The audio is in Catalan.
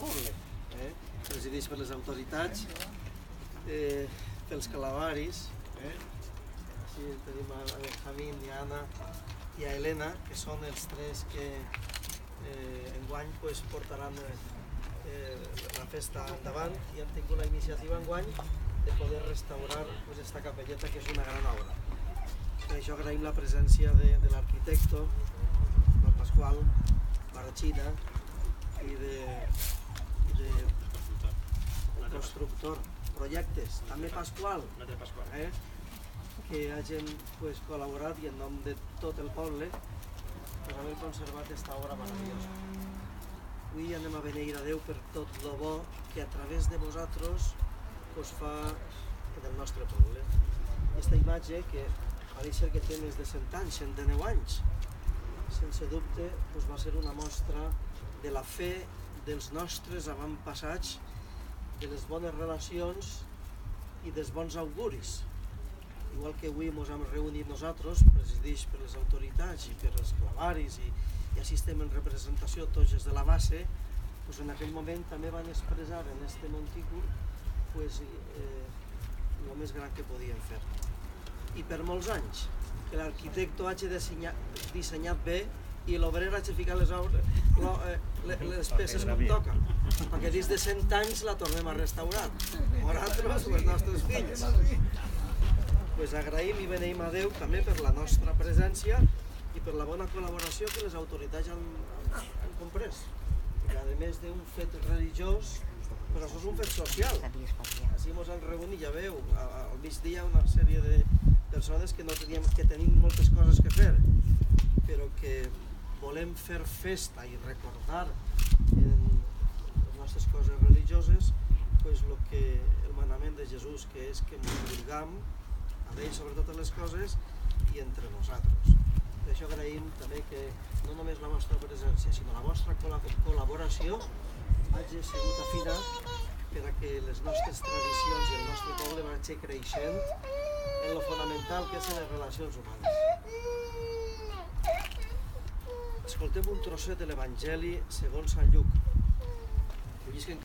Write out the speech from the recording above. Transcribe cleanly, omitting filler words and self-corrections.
poble, presidits per les autoritats, pels calabaris. Així tenim a Benjamín i a Anna i a Helena, que són els tres que enguany portaran la festa endavant i han tingut la iniciativa enguany de poder restaurar aquesta capelleta, que és una gran obra. Per això agraïm la presència de l'arquitecte, el Pasqual Barrachina, i del constructor Projectes, també Pasqual, que hagin col·laborat i en nom de tot el poble per haver conservat aquesta obra meravellosa. Avui anem a beneir a Déu per tot el bo que a través de vosaltres fa del nostre poble. Aquesta imatge, que pareix que té més de 100 anys, 109 anys, sense dubte va ser una mostra de la fe dels nostres avantpassats, de les bones relacions i dels bons auguris. Igual que avui ens hem reunit nosaltres, presidits per les autoritats i per els clavaris, i així estem en representació tots els de la base, en aquell moment també van expressar en aquest montícul el més gran que podien fer. I per molts anys, que l'arquitecte hagi dissenyat bé i l'obrer hagi ficat les peces com toca, perquè dins de 100 anys la tornem a restaurar, nosaltres o els nostres fills. Agraïm i beneïm a Déu també per la nostra presència i per la bona col·laboració que les autoritats han comprès. Que a més d'un fet religiós, però això és un fet social. Així ens hem reunit, ja veu, al migdia una sèrie de persones que tenim moltes coses que fer, però que volem fer festa i recordar en les nostres coses religioses el manament de Jesús, que és que ens vulguem a ell sobre totes les coses i entre nosaltres. Per això agraïm també que no només la vostra presència, sinó la vostra col·laboració hagi sigut afinat per a que les nostres tradicions i el nostre poble vagi creixent en lo fonamental que són les relacions humanes. Escoltem un trosset de l'Evangeli segons Sant Lluc.